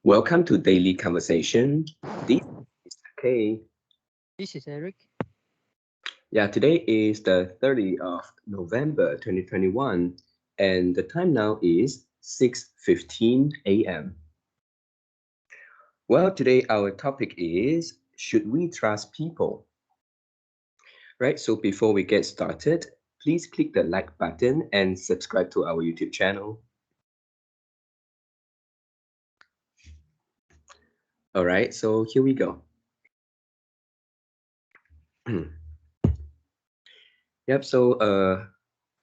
Welcome to Daily Conversation. This is Kay. This is Eric. Yeah, today is the 30th of November 2021, and the time now is 6:15 a.m. Well, today our topic is should we trust people? Right, so before we get started, please click the like button and subscribe to our YouTube channel. All right, so here we go. Yep, so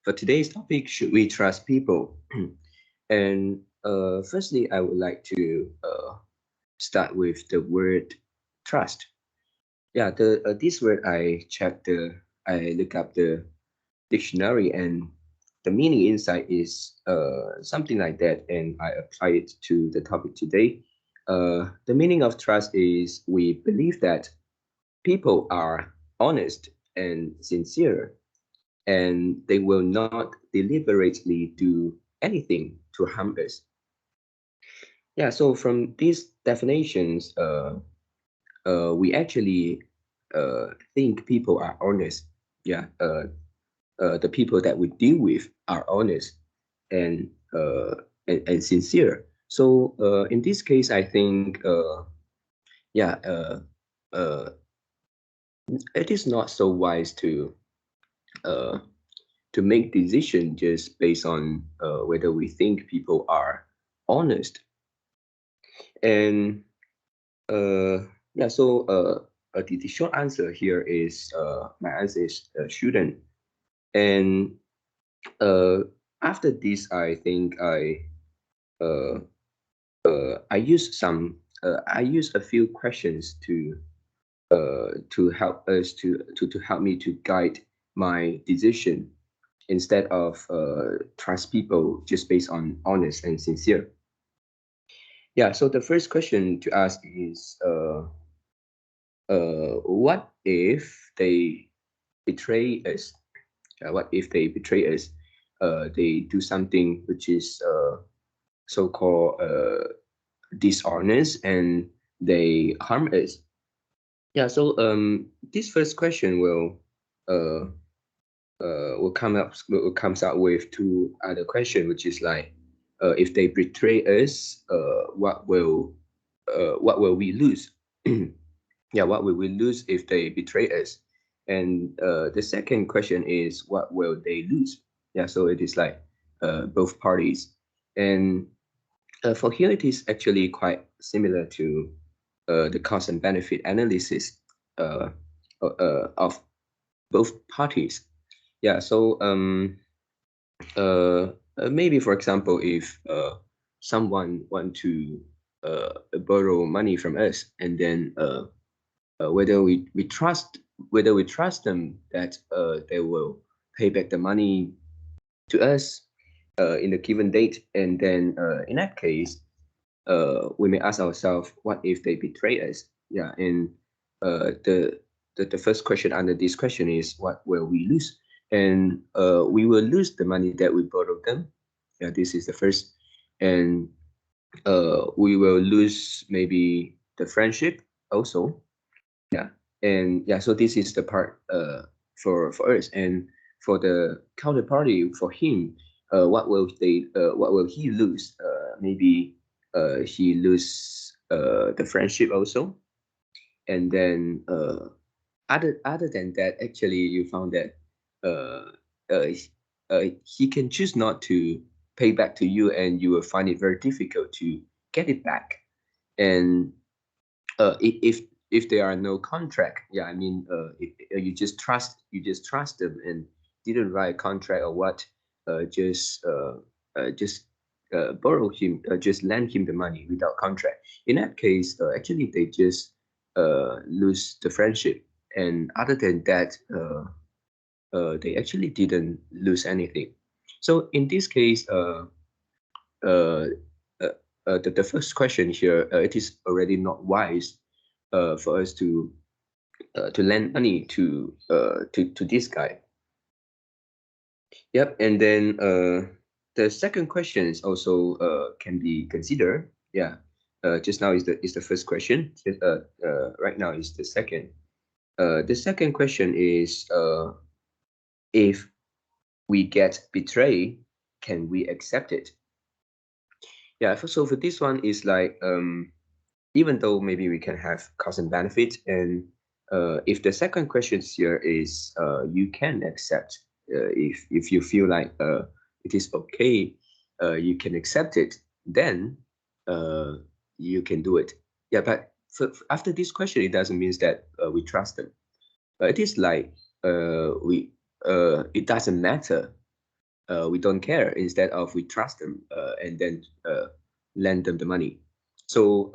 for today's topic, should we trust people? And firstly, I would like to start with the word trust. Yeah, the this word I look up the dictionary, and the meaning inside is something like that, and I apply it to the topic today. The meaning of trust is we believe that people are honest and sincere, and they will not deliberately do anything to harm us. Yeah, so from these definitions, we actually think people are honest. Yeah, the people that we deal with are honest and and sincere. So in this case, I think, yeah, uh, it is not so wise uh, to make decision just based on whether we think people are honest. And yeah, so the short answer here is my answer is shouldn't. And uh, after this, I think uh, I use a few questions to help us to help me to guide my decision instead of trust people just based on honest and sincere. Yeah. So the first question to ask is what if they betray us? What if they betray us? They do something which is so-called dishonest, and they harm us. Yeah. So this first question uh, will comes out with two other question, which is like, if they betray us, what will we lose? Yeah, what will we lose if they betray us? And the second question is, what will they lose? Yeah, so it is like both parties. And for here, it is actually quite similar to the cost and benefit analysis uh, of both parties. Yeah, so maybe for example, if someone want to borrow money from us, and then whether we trust them that they will pay back the money to us in a given date, and then in that case, we may ask ourselves, what if they betray us? Yeah, and the first question under this question is, what will we lose? And we will lose the money that we borrowed them. Yeah, this is the first. And we will lose maybe the friendship also. Yeah, and yeah, so this is the part for us, and for the counterparty, for him, what will he lose? Maybe he lose the friendship also. And then other than that, actually you found that uh, he can choose not to pay back to you, and you will find it very difficult to get it back. And if there are no contract, yeah, I mean, if you just trust them and didn't write a contract or what, just borrow him, just lend him the money without contract. In that case, actually they just lose the friendship, and other than that, they actually didn't lose anything. So in this case, uh, the first question here, it is already not wise for us to lend money to this guy. Yep, and then the second question is also can be considered. Yeah, just now is the first question. Right now is the second. The second question is, if we get betrayed, can we accept it? Yeah. So for this one is like, even though maybe we can have cost and benefit, and if the second question here is, you can accept, if you feel like it is okay, you can accept it, then uh, you can do it. Yeah, but after this question, it doesn't mean that we trust them. It is like, we it doesn't matter. We don't care. Instead of we trust them, and then lend them the money. So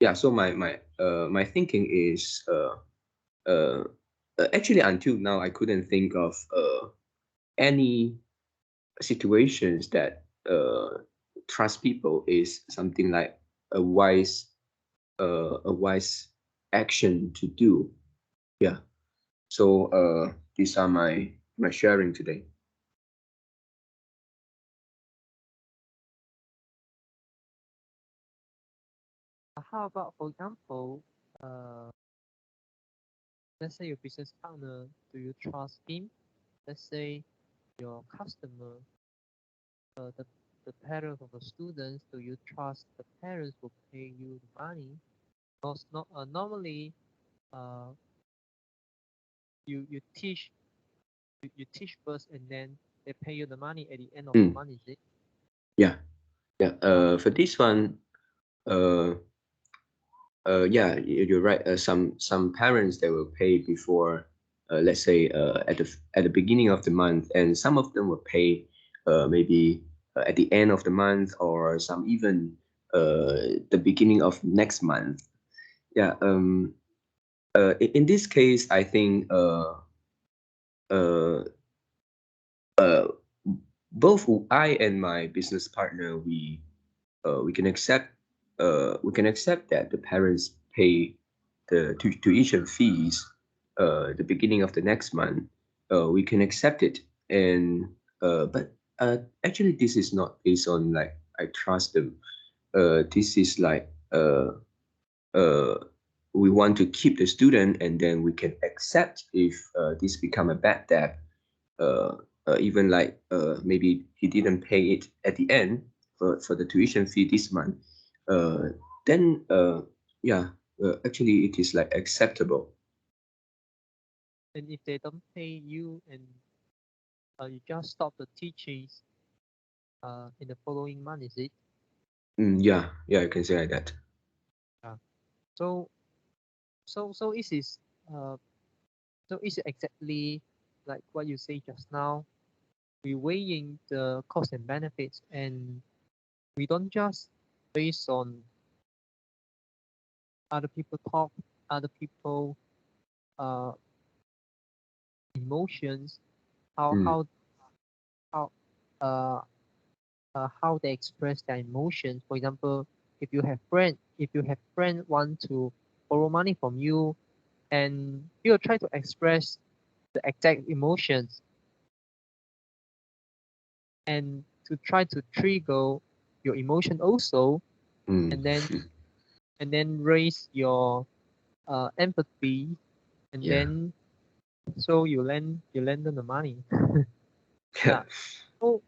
yeah. So my thinking is, uh, actually until now I couldn't think of any situations that trust people is something like a wise action to do. Yeah. So these are my sharing today. How about, for example, uh, let's say your business partner, do you trust him? Let's say your customer, the parents of the students, do you trust the parents will pay you the money? Because not normally, uh, you teach you teach first and then they pay you the money at the end of the Mm, month, is it? yeah. Yeah. For this one, uh, yeah, you're right. Some parents they will pay before, let's say, at the beginning of the month, and some of them will pay maybe at the end of the month, or some even the beginning of next month. Yeah. In this case, I think uh, uh, both I and my business partner, we can accept, that the parents pay the tuition fees the beginning of the next month. We can accept it, and but actually this is not based on like I trust them. This is like, uh, we want to keep the student, and then we can accept if this become a bad debt. uh, Even like, maybe he didn't pay it at the end for the tuition fee this month, uh, then yeah, actually it is like acceptable. And if they don't pay you and you just stop the teachings in the following month, is it? Yeah, yeah, I can say like that. Yeah. So so it is uh so it's exactly like what you say just now. We weighing the cost and benefits, and we don't just based on other people talk, other people uh emotions, how Mm, how how uh how they express their emotions. For example, if you have friend want to borrow money from you, and you try to express the exact emotions and to try to trigger your emotion also, mm, and then raise your empathy, and yeah. then so you lend them the money. Yeah. Yeah. So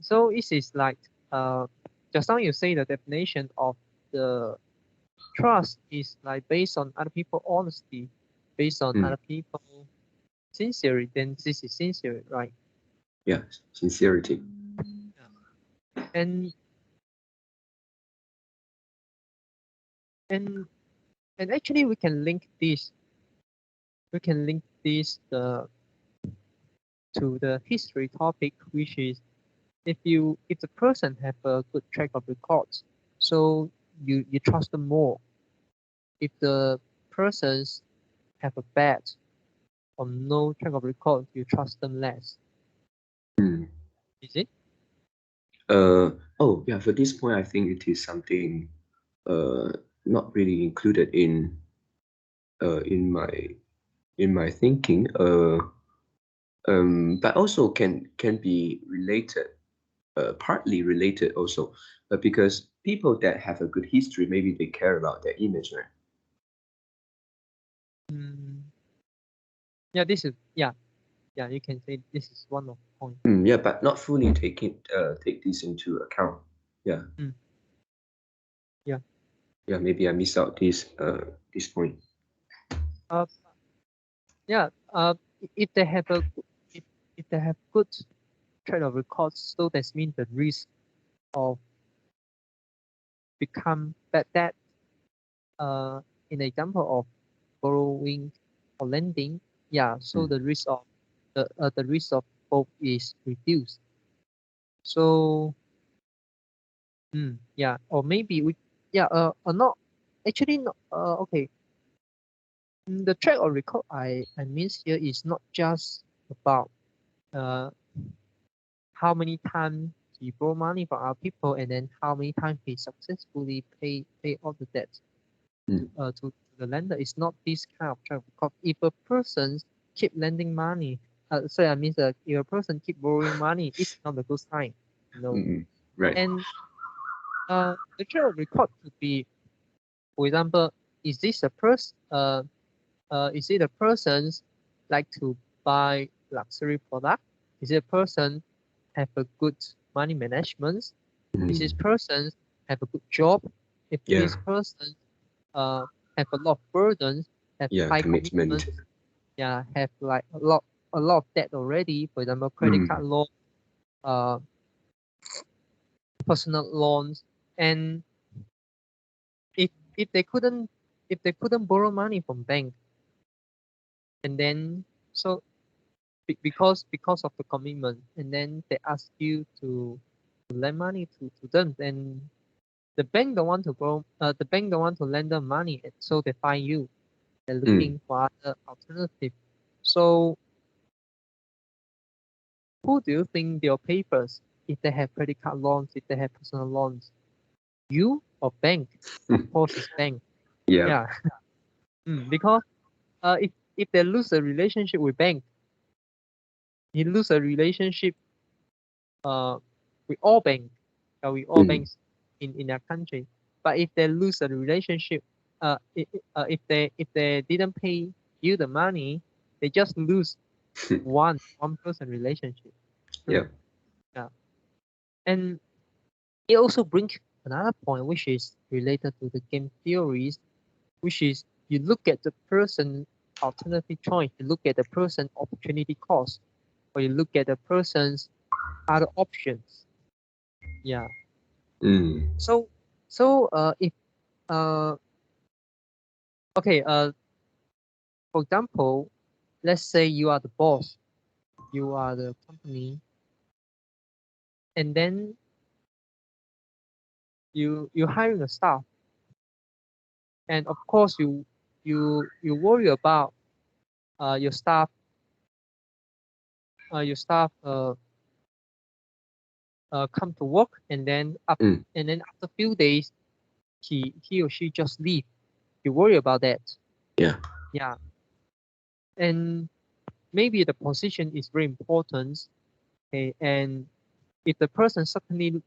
so it is like uh just now you say the definition of the trust is like based on other people honesty, based on Mm, other people sincerity, then this is sincere, right? yeah, sincerity. Yeah. And and actually we can link this to the history topic, which is if the person have a good track of records, so you trust them more. If the persons have a bad or no track of record, you trust them less. Mm. Is it? uh oh yeah, for this point I think it is something uh not really included in uh in my in my thinking, but also can be related. partly related also, because people that have a good history, maybe they care about their image, right? Mm, yeah, this is yeah. You can say this is one of the point. Yeah, but not fully take this into account. Yeah, Mm, yeah. yeah. Maybe I miss out this point. Uh, yeah. If they have if, if they have good track of records, so that means the risk of become bad debt. In the example of borrowing or lending, yeah. So Mm, the risk of both is reduced. So yeah, or maybe we yeah or not actually not okay. The track or record I means here is not just about uh how many times he borrow money from our people and then how many times he successfully pay all the debt mm, to the lender. It's not this kind of track record. If a person keep lending money, sorry, I mean if a person keep borrowing money, it's not a good sign, you know. right. And the track record could be, for example, is this a person is it a person's like to buy luxury product? Is it a person have a good money management? Is this Mm, person have a good job? If yeah, this person uh have a lot of burdens, have yeah. high Commitment. commitments, yeah, have like a lot of debt already, for example, credit card Mm, loan, uh personal loans, and if if they couldn't if they couldn't borrow money from bank, and then so because of the commitment, and then they ask you to lend money to them, then the bank don't want to lend them money, and so they find you. They're mm, looking for other alternative. So who do you think they'll pay first if they have credit card loans, if they have personal loans? You or bank? Of course, it's bank. yeah. Yeah. Because if they lose a relationship with bank, you lose a relationship uh with all banks, with all Mm, banks in their country. But if they lose a relationship, if they didn't pay you the money, they just lose one person relationship. yeah. Yeah. And it also brings another point which is related to the game theories, which is you look at the person alternative choice, you look at the person opportunity cost, or you look at the person's other options. Yeah. Mm, So if uh okay for example, let's say you are the boss, you are the company, and then you hiring a staff, and of course you worry about your staff your staff come to work, mm, and then after few days he or she just leave. You worry about that. yeah. Yeah. And maybe the position is very important. Okay. And if the person suddenly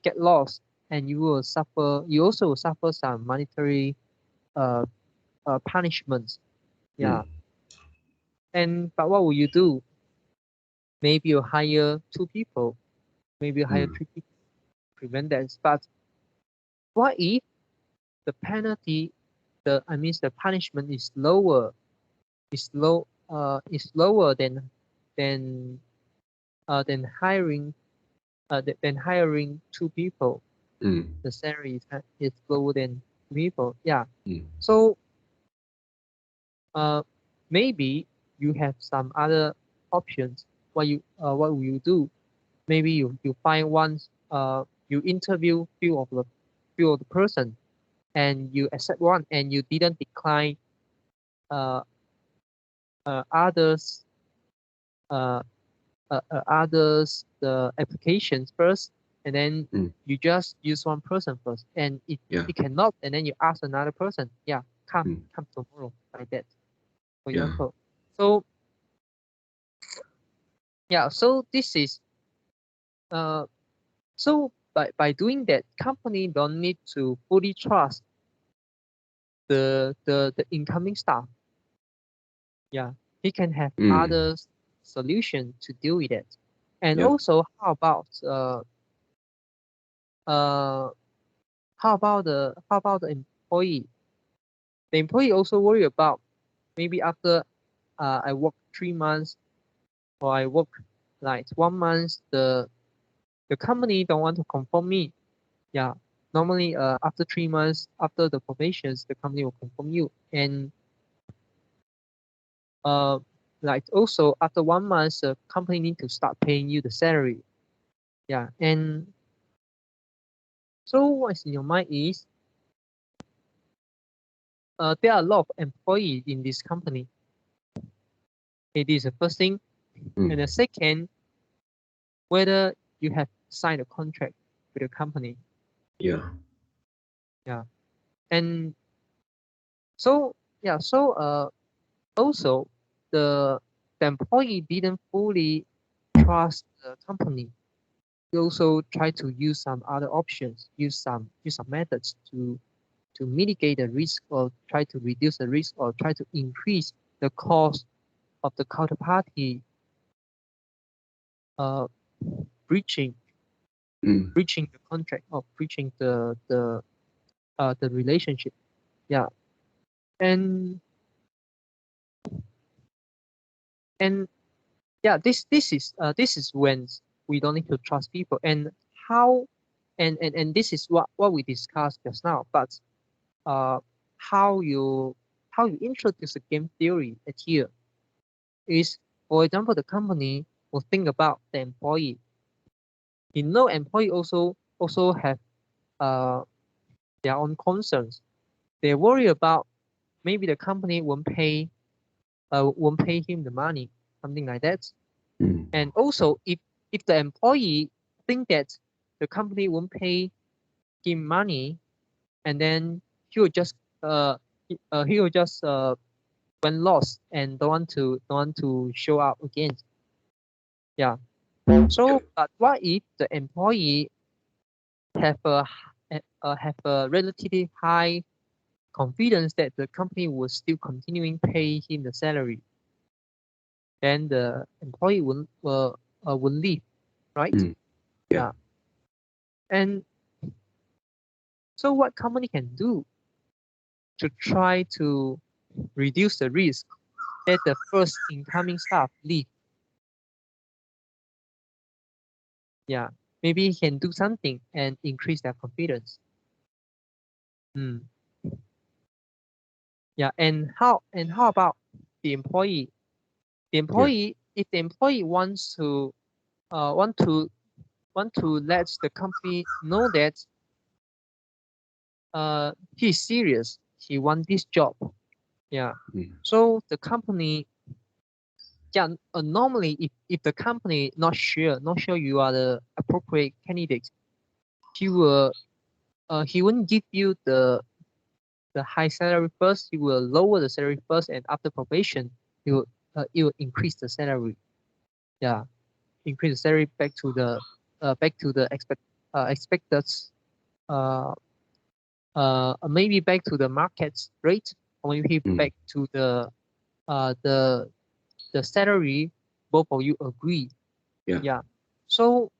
get lost, and you also will suffer some monetary uh, punishments. Yeah. Mm, And but what will you do? Maybe you hire two people, maybe you hire mm, three people to prevent that. But what if the penalty, the punishment is lower than than hiring two people. mm, The salary is lower than two people. Yeah. mm, So uh maybe you have some other options. What will you do? Maybe you find one you interview few of the person, and you accept one, and you didn't decline uh others uh, others the applications first, and then mm, you just use one person first, and if yeah. it cannot, and then you ask another person, yeah, Mm, come tomorrow, like that, for yeah. example. So yeah, so this is So by doing that, company don't need to fully trust the incoming staff. Yeah, he can have Mm. other solution to deal with it. And Yeah. also, uh how about the employee? The employee also worry about maybe after I work 3 months or I work like 1 month, the company don't want to confirm me. Yeah, normally after 3 months after the probations, the company will confirm you. And uh like also after 1 month, the company need to start paying you the salary. Yeah, and so what's in your mind is there are a lot of employees in this company. It is the first thing. And the Mm. second, whether you have signed a contract with the company. Yeah. Yeah. And so yeah, so also the the employee didn't fully trust the company. He also try to use some other options, use some methods to mitigate the risk or try to reduce the risk or try to increase the cost of the counterparty uh breaching Mm. breaching the contract or breaching the relationship. Yeah. And and yeah, this is when we don't need to trust people. And how and this is what we discussed just now. But uh how you how you introduce the game theory at here is, for example, the company will think about the employee. You know, employee also have uh their own concerns. They worry about maybe the company won't pay him the money, something like that. Mm. And also, if the employee think that the company won't pay him money, and then he will just he will just went lost and don't want to show up again. Yeah. Yeah. So, but what if the employee have have a relatively high confidence that the company will still continuing pay him the salary? Then the employee will leave, right? Mm. Yeah. Yeah. And so what company can do to try to reduce the risk that the first incoming staff leave? Yeah, maybe he can do something and increase their confidence. Mm. Yeah, and how about the employee? The Yeah. employee, if the employee wants to uh want to want to let the company know that he's serious, he want this job. Yeah. Mm. So the company, yeah, normally if the company not sure you are the appropriate candidate, he will he won't give you the high salary first. He will lower the salary first, and after probation, he will increase the salary. Yeah, increase the salary back to the expected uh maybe back to the market rate, or maybe Mm. back to uh the the salary both of you agree. Yeah. Yeah. So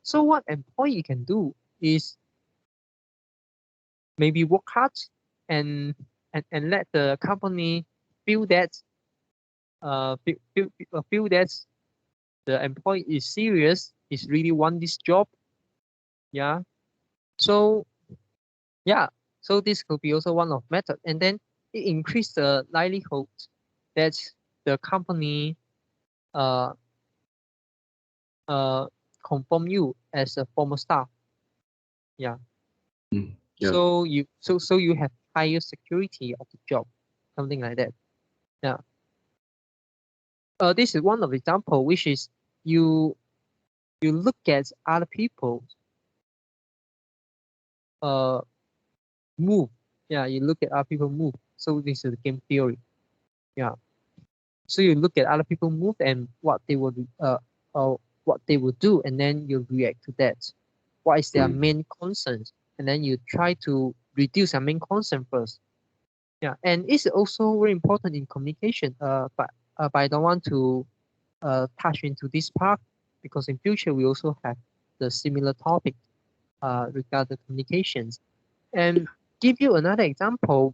so what employee can do is maybe work hard and and let the company feel that feel that the employee is serious, is really want this job. Yeah. So yeah, so this could be also one of method, and then it increase the likelihood that the company uh uh confirm you as a former staff. Yeah. Mm. Yeah. So you have higher security of the job, something like that. Yeah. This is one of the example, which is you you look at other people uh move. Yeah, you look at other people move. So this is the game theory. Yeah. So you look at other people move and what they would what they will do, and then you react to that. What is their Mm. main concerns, and then you try to reduce their main concern first. Yeah, and it's also very important in communication. But I don't want to touch into this part because in future we also have the similar topic regarding communications. And give you another example.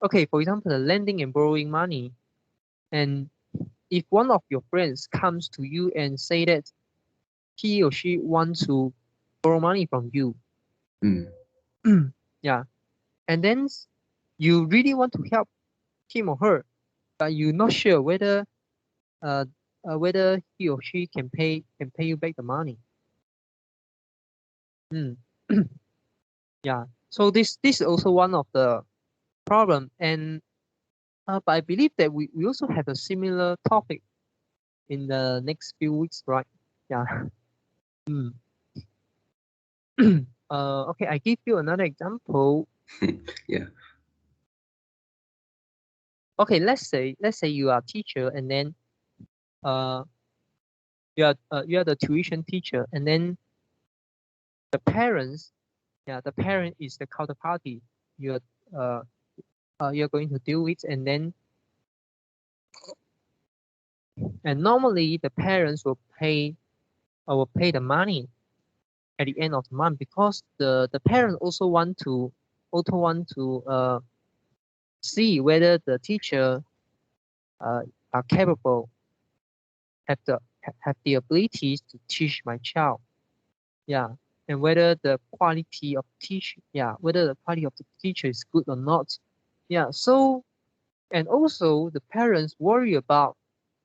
Okay, for example, the lending and borrowing money. And if one of your friends comes to you and say that he or she wants to borrow money from you, Mm. yeah, and then you really want to help him or her, but you're not sure uh, whether he or she can pay you back the money. Mm. Yeah. So this is also one of the problem, and but I believe that we also have a similar topic in the next few weeks, right? Yeah. Mm. Okay, I give you another example. Yeah. Okay, let's say you are a teacher, and then uh you are the tuition teacher, and then the parents, yeah, the parent is the counterparty you're uh, you're going to deal with, and normally the parents will pay the money at the end of the month because the parents also want to see whether the teacher uh, are capable, have the abilities to teach my child. Yeah, and whether the quality of the teacher is good or not. Yeah, so and also the parents worry about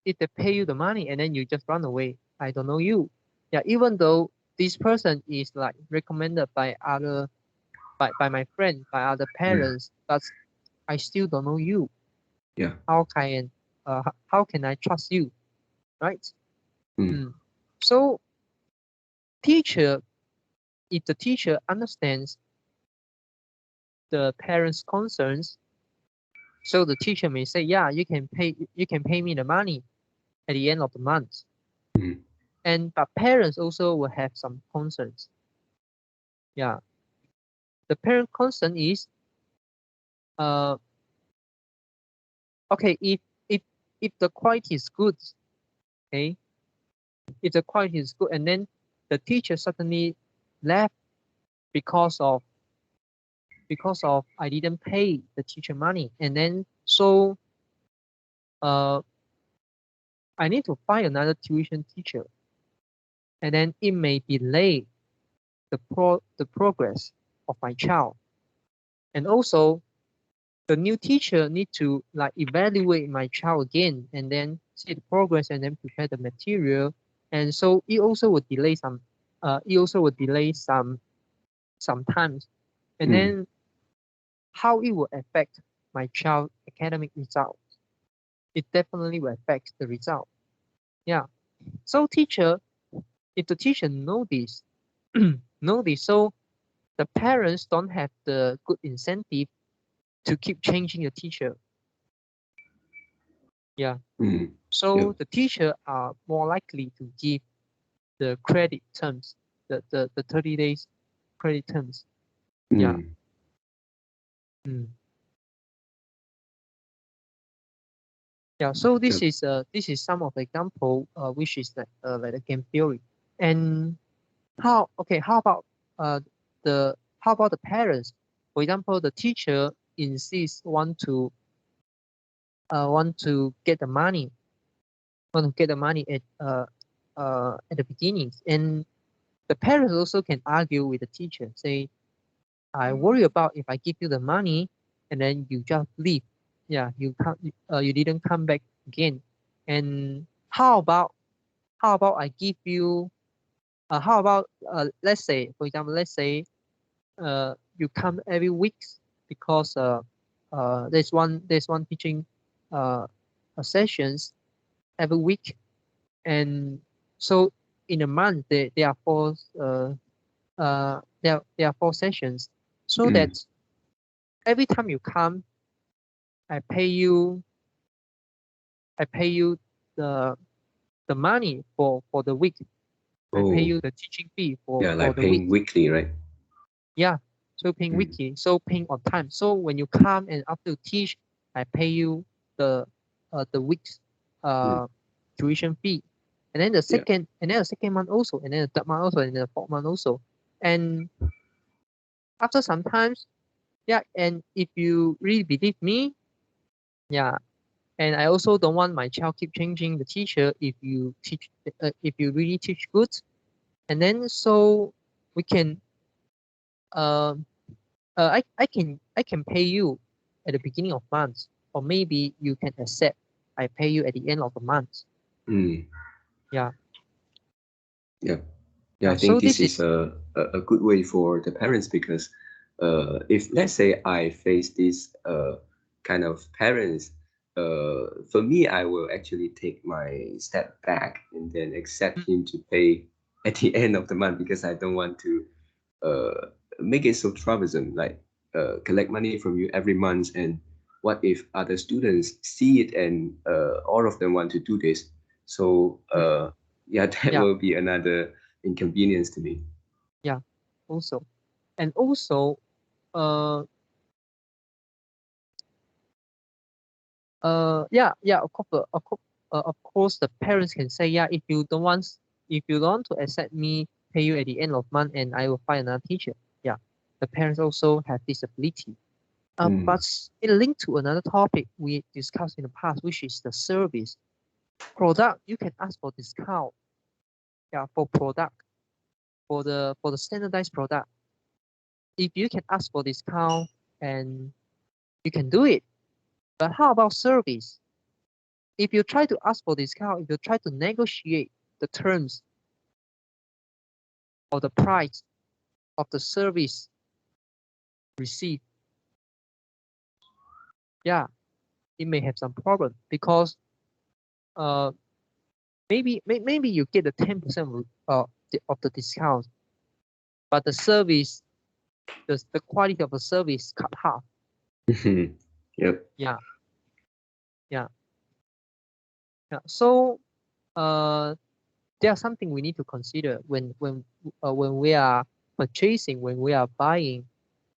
if they pay you the money and then you just run away. I don't know you. Yeah, even though this person is like recommended by my friend, by other Yeah. parents, but I still don't know you. Yeah. How can I trust you, right? Mm. Mm. So teacher, if the teacher understands the parents' concerns, so the teacher may say, yeah, you can pay me the money at the end of the month. Mm. And but parents also will have some concerns. Yeah, the parent concern is uh okay, if the quality is good, okay, if the quality is good, and then the teacher suddenly left because of I didn't pay the teacher money, and then so uh I need to find another tuition teacher, and then it may delay the progress of my child, and also the new teacher need to like evaluate my child again, and then see the progress, and then prepare the material, and so it also would delay sometimes, and Mm. then how it will affect my child academic results. It definitely will affect the result. Yeah. So if the teacher know this, so the parents don't have the good incentive to keep changing the teacher. Yeah. Mm. Yeah. So the teacher are more likely to give the credit terms, the 30 days credit terms. Yeah. Mm. Mm. Yeah. So Yeah. this is some of the example which is like a game theory. And how about uh the parents? For example, the teacher insists want to get the money, at the beginning, and the parents also can argue with the teacher, say, I worry about if I give you the money and then you just leave. Yeah, you didn't come back again. And how about I give you how about let's say, for example, you come every week because there's one teaching uh sessions every week, and so in a month there are four sessions, so Mm. that every time you come, I pay you I pay you the the money for the week. I pay Oh, you the teaching fee yeah, for like the week. paying weekly, right? Yeah, so paying Mm. weekly, so paying on time. So when you come and after you teach, I pay you the week's Mm. tuition fee, and then the Yeah. second month also, and then the third month also, and then the fourth month also. And after sometimes, yeah, and if you really believe me, yeah, and I also don't want my child keep changing the teacher if you really teach good, and then so we can um I can pay you at the beginning of month, or maybe you can accept I pay you at the end of the month. Mm. Yeah, Yeah. Yeah, I yeah. think So this this is is a good way for the parents because if let's say I face this kind of parents, for me, I will actually take my step back and then accept mm, him to pay at the end of the month because I don't want to uh, make it so troublesome, like collect money from you every month. And what if other students see it and all of them want to do this? So mm, yeah, that yeah, will be another inconvenience to me. yeah. Also, and also uh yeah, yeah. Of course the parents can say, yeah, if you don't want to accept me, pay you at the end of month, and I will find another teacher. Yeah, the parents also have this ability. Mm. But it linked to another topic we discussed in the past, which is the service product. You can ask for discount, yeah, for product, for the standardized product. If you can ask for discount, and you can do it. But how about service? If you try to ask for discount, if you try to negotiate the terms or the price of the service received, yeah, it may have some problem because uh maybe you get the 10% of the discount, but the service the quality of the service cut half. Yep. Yeah, yeah, yeah. So uh, there's something we need to consider when we are purchasing, when we are buying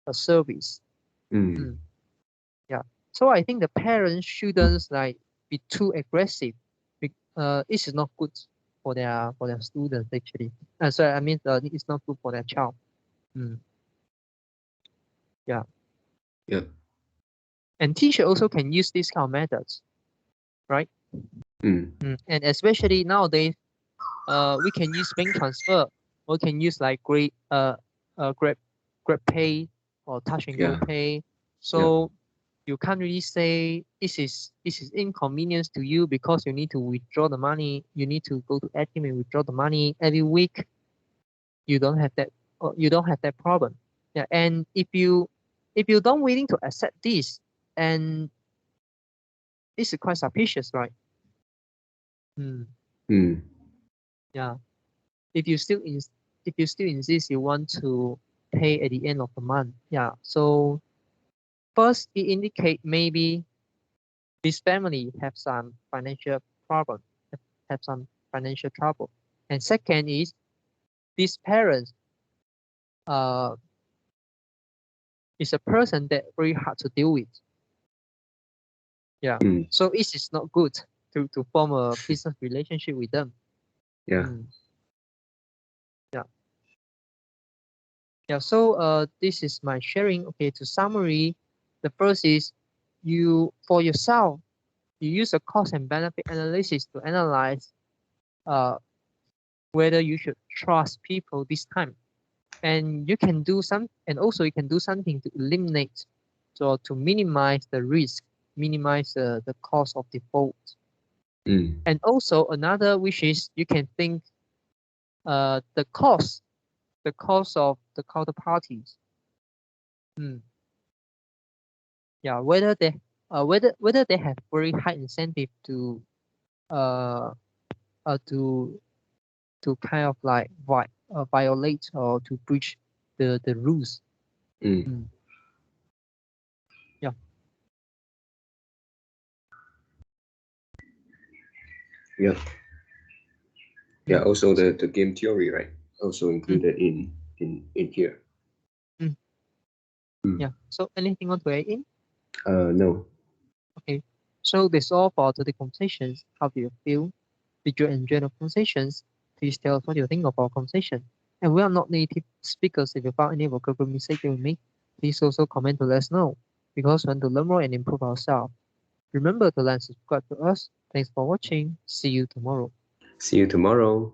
a service. Mm. Mm, yeah. So I think the parents shouldn't like be too aggressive. This is not good for their students actually. Sorry, I mean it's not good for their child. Mm, yeah. Yep. And teacher also can use these kind of methods, right? Mm. And especially nowadays, we can use bank transfer, or can use like grab pay or touch and go Yeah. pay. Yep. So you can't really say this is inconvenience to you because you need to withdraw the money. You need to go to ATM and withdraw the money every week. You don't have that. You don't have that problem. Yeah, and if you don't willing to accept this, and this is quite suspicious, right? Hmm. Mm. Yeah. If you still if you still insist you want to pay at the end of the month, yeah. So first, it indicate maybe this family have some financial problem, have some financial trouble. And second is this parent uh is a person that very hard to deal with. Yeah. Mm. So it is not good to form a business relationship with them. Yeah. Mm, yeah. Yeah. So this is my sharing. Okay. To summary, the first is you for yourself you use a cost and benefit analysis to analyze uh, whether you should trust people this time. And you can do some, and also you can do something to eliminate, so to minimize the risk, minimize the cost of default. Mm. And also another, which is you can think the cost of the counterparties. Mm, yeah, whether they have very high incentive uh, to kind of like violate or to breach the rules. Mm. Mm, yeah. Yep. Yeah, Mm. also the game theory, right? Also Mm. included in here. Mm. Mm. Yeah. So anything on to add in? No. Okay. So that's all for today's conversations. How do you feel? Did you enjoy the conversations? Please tell us what you think of our conversation. And we are not native speakers. If you found any vocabulary mistake we make, please also comment to let us know. Because we want to learn more and improve ourselves. Remember to like and subscribe to us. Thanks for watching. See you tomorrow. See you tomorrow.